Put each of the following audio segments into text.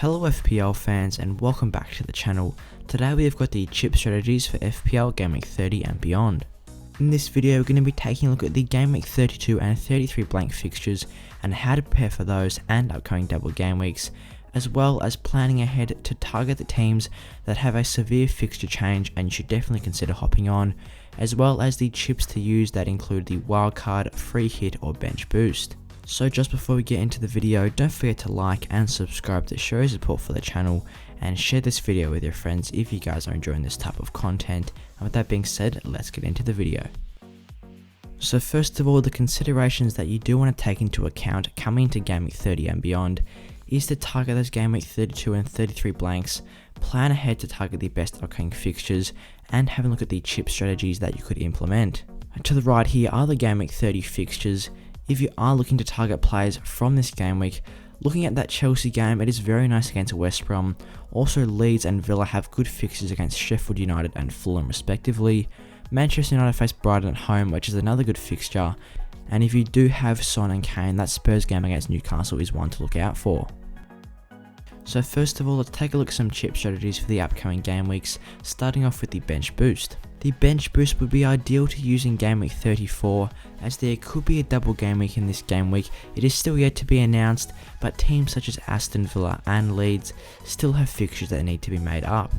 Hello FPL fans and welcome back to the channel. Today we have got the chip strategies for FPL Gameweek 30 and beyond. In this video we're going to be taking a look at the Gameweek 32 and 33 blank fixtures and how to prepare for those and upcoming double game weeks, as well as planning ahead to target the teams that have a severe fixture change and you should definitely consider hopping on, as well as the chips to use that include the wildcard, free hit or bench boost. So just before we get into the video, don't forget to like and subscribe to show your support for the channel and share this video with your friends if you guys are enjoying this type of content. And with that being said, let's get into the video. So first of all, the considerations that you do want to take into account coming into Gameweek 30 and beyond is to target those Gameweek 32 and 33 blanks, plan ahead to target the best upcoming fixtures, and have a look at the chip strategies that you could implement. To the right here are the Gameweek 30 fixtures. If you are looking to target players from this game week, looking at that Chelsea game, it is very nice against West Brom. Also Leeds and Villa have good fixtures against Sheffield United and Fulham respectively. Manchester United face Brighton at home, which is another good fixture. And if you do have Son and Kane, that Spurs game against Newcastle is one to look out for. So first of all, let's take a look at some chip strategies for the upcoming game weeks, starting off with the bench boost. The bench boost would be ideal to use in Gameweek 34, as there could be a double game week in this game week. It is still yet to be announced, but teams such as Aston Villa and Leeds still have fixtures that need to be made up.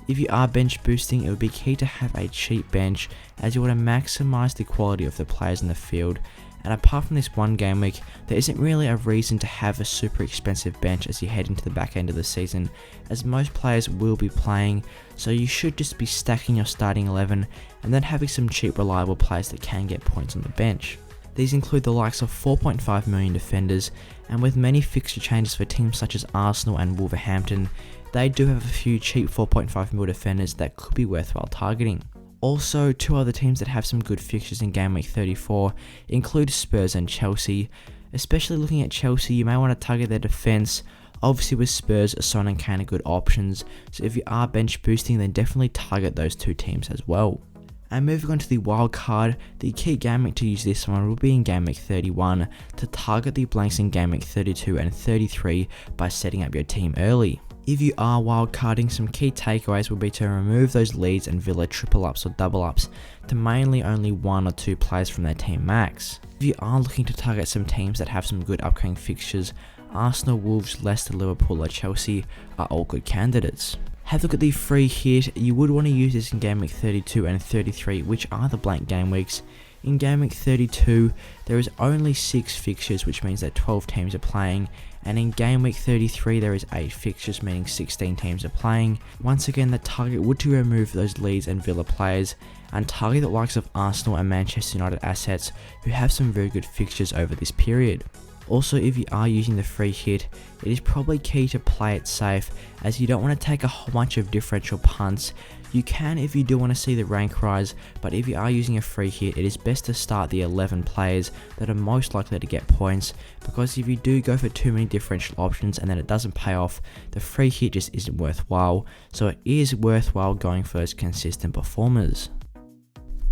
If you are bench boosting, it would be key to have a cheap bench, as you want to maximise the quality of the players in the field. And apart from this one game week, there isn't really a reason to have a super expensive bench as you head into the back end of the season, as most players will be playing, so you should just be stacking your starting 11 and then having some cheap reliable players that can get points on the bench. These include the likes of 4.5 million defenders, and with many fixture changes for teams such as Arsenal and Wolverhampton, they do have a few cheap 4.5 mil defenders that could be worthwhile targeting. Also, two other teams that have some good fixtures in Gameweek 34 include Spurs and Chelsea. Especially looking at Chelsea, you may want to target their defence. Obviously with Spurs, Son and Kane are good options, so if you are bench boosting, then definitely target those two teams as well. And moving on to the wild card, the key game week to use this one will be in Gameweek 31 to target the blanks in Gameweek 32 and 33 by setting up your team early. If you are wildcarding, some key takeaways will be to remove those Leeds and Villa triple ups or double ups to mainly only one or two players from their team max. If you are looking to target some teams that have some good upcoming fixtures, Arsenal, Wolves, Leicester, Liverpool or Chelsea are all good candidates. Have a look at the free hit. You would want to use this in Gameweek 32 and 33, which are the blank game weeks. In Gameweek 32, there is only 6 fixtures, which means that 12 teams are playing, and in Gameweek 33 there is 8 fixtures, meaning 16 teams are playing. Once again, the target would to remove those Leeds and Villa players and target the likes of Arsenal and Manchester United assets who have some very good fixtures over this period. Also, if you are using the free hit, it is probably key to play it safe, as you don't want to take a whole bunch of differential punts. You can if you do want to see the rank rise, but if you are using a free hit, it is best to start the 11 players that are most likely to get points, because if you do go for too many differential options and then it doesn't pay off, the free hit just isn't worthwhile, so it is worthwhile going for those consistent performers.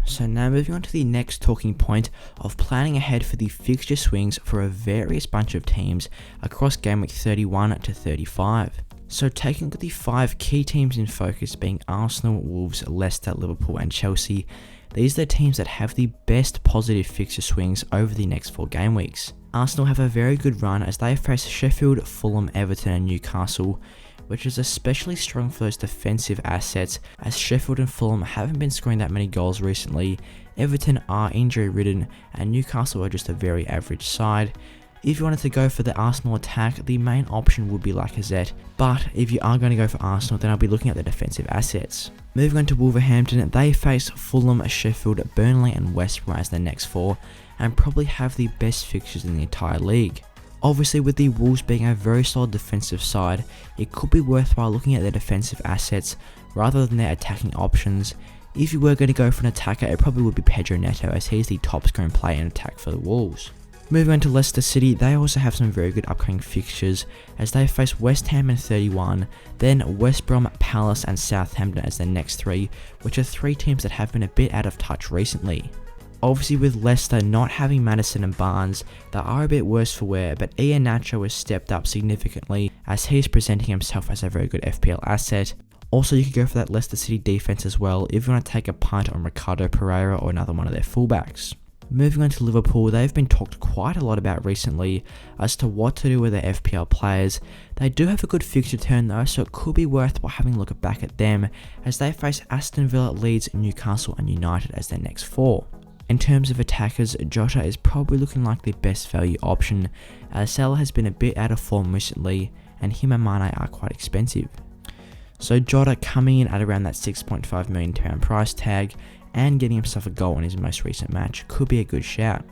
So now moving on to the next talking point of planning ahead for the fixture swings for a various bunch of teams across Gameweek 31 to 35. So taking a look at the 5 key teams in focus being Arsenal, Wolves, Leicester, Liverpool and Chelsea, these are the teams that have the best positive fixture swings over the next 4 game weeks. Arsenal have a very good run as they face Sheffield, Fulham, Everton and Newcastle, which is especially strong for those defensive assets, as Sheffield and Fulham haven't been scoring that many goals recently, Everton are injury ridden and Newcastle are just a very average side. If you wanted to go for the Arsenal attack, the main option would be Lacazette, but if you are going to go for Arsenal, then I'll be looking at the defensive assets. Moving on to Wolverhampton, they face Fulham, Sheffield, Burnley and West Brom as their next 4, and probably have the best fixtures in the entire league. Obviously, with the Wolves being a very solid defensive side, it could be worthwhile looking at their defensive assets rather than their attacking options. If you were going to go for an attacker, it probably would be Pedro Neto, as he's the top scoring player in attack for the Wolves. Moving on to Leicester City, they also have some very good upcoming fixtures as they face West Ham in 31, then West Brom, Palace and Southampton as their next 3, which are 3 teams that have been a bit out of touch recently. Obviously with Leicester not having Maddison and Barnes, they are a bit worse for wear, but Iheanacho has stepped up significantly as he is presenting himself as a very good FPL asset. Also, you could go for that Leicester City defense as well if you want to take a punt on Ricardo Pereira or another one of their fullbacks. Moving on to Liverpool, they've been talked quite a lot about recently as to what to do with their FPL players. They do have a good fixture turn though, so it could be worthwhile having a look back at them as they face Aston Villa, Leeds, Newcastle and United as their next 4. In terms of attackers, Jota is probably looking like the best value option as Salah has been a bit out of form recently and him and Mane are quite expensive. So Jota coming in at around that £6.5 million price tag and getting himself a goal in his most recent match could be a good shout.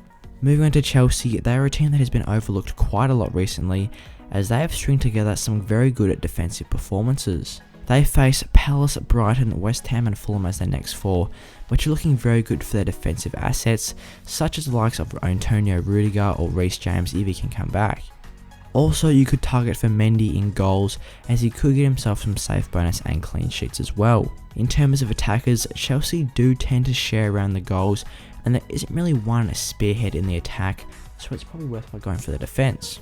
Moving on to Chelsea, they are a team that has been overlooked quite a lot recently as they have stringed together some very good defensive performances. They face Palace, Brighton, West Ham and Fulham as their next 4, which are looking very good for their defensive assets such as the likes of Antonio Rudiger or Reece James if he can come back. Also, you could target for Mendy in goals as he could get himself some save bonus and clean sheets as well. In terms of attackers, Chelsea do tend to share around the goals and there isn't really one spearhead in the attack, so it's probably worthwhile going for the defense.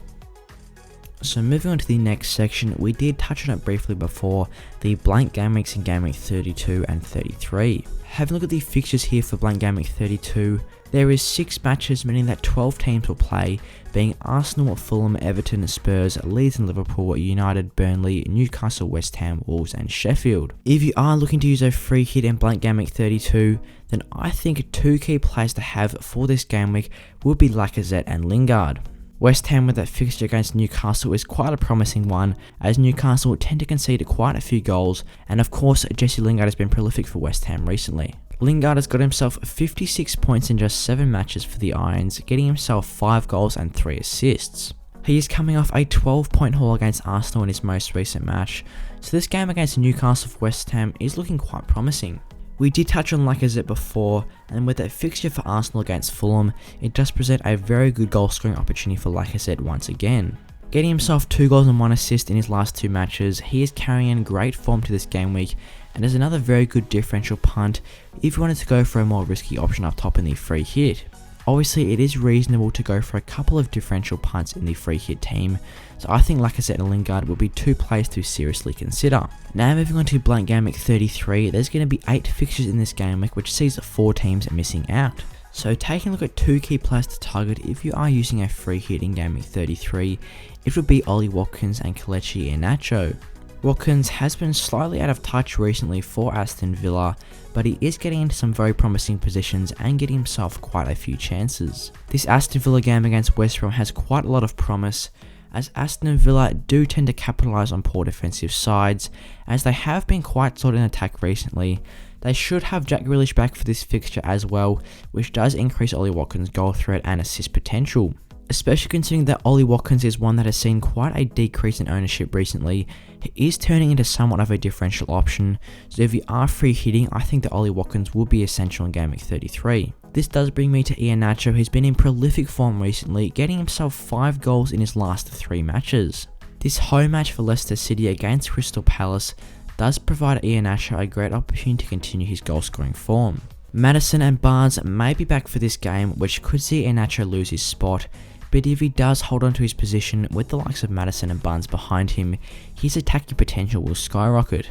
So moving on to the next section, we did touch on it briefly before, the blank game weeks in Game Week 32 and 33. Having a look at the fixtures here for blank Game Week 32, there is 6 matches, meaning that 12 teams will play, being Arsenal, Fulham, Everton, Spurs, Leeds and Liverpool, United, Burnley, Newcastle, West Ham, Wolves and Sheffield. If you are looking to use a free hit in blank Game Week 32, then I think 2 key players to have for this game week would be Lacazette and Lingard. West Ham with that fixture against Newcastle is quite a promising one, as Newcastle tend to concede quite a few goals, and of course Jesse Lingard has been prolific for West Ham recently. Lingard has got himself 56 points in just 7 matches for the Irons, getting himself 5 goals and 3 assists. He is coming off a 12-point haul against Arsenal in his most recent match, so this game against Newcastle for West Ham is looking quite promising. We did touch on Lacazette before, and with that fixture for Arsenal against Fulham, it does present a very good goal scoring opportunity for Lacazette once again. Getting himself 2 goals and 1 assist in his last 2 matches, he is carrying in great form to this game week, and is another very good differential punt if you wanted to go for a more risky option up top in the free hit. Obviously, it is reasonable to go for a couple of differential punts in the free hit team, so I think Lacazette and Lingard will be 2 players to seriously consider. Now moving on to blank Game Week 33, there's going to be 8 fixtures in this game week, which sees 4 teams missing out. So taking a look at 2 key players to target if you are using a free hit in Game Week 33, it would be Ollie Watkins and Kelechi Iheanacho. Watkins has been slightly out of touch recently for Aston Villa, but he is getting into some very promising positions and getting himself quite a few chances. This Aston Villa game against West Brom has quite a lot of promise, as Aston Villa do tend to capitalise on poor defensive sides, as they have been quite solid in attack recently. They should have Jack Grealish back for this fixture as well, which does increase Ollie Watkins' goal threat and assist potential. Especially considering that Ollie Watkins is one that has seen quite a decrease in ownership recently, he is turning into somewhat of a differential option, so if you are free hitting, I think that Ollie Watkins would be essential in Game Week 33. This does bring me to Iheanacho, who's been in prolific form recently, getting himself 5 goals in his last 3 matches. This home match for Leicester City against Crystal Palace does provide Iheanacho a great opportunity to continue his goal scoring form. Maddison and Barnes may be back for this game, which could see Iheanacho lose his spot, but if he does hold on to his position with the likes of Maddison and Barnes behind him, his attacking potential will skyrocket.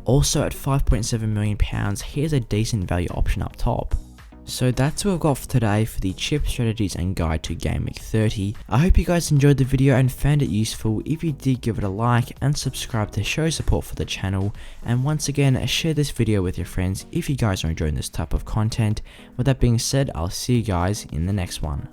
Also at £5.7 million, he is a decent value option up top. So that's what we've got for today for the chip strategies and guide to Game Week 30. I hope you guys enjoyed the video and found it useful. If you did, give it a like and subscribe to show support for the channel. And once again, share this video with your friends if you guys are enjoying this type of content. With that being said, I'll see you guys in the next one.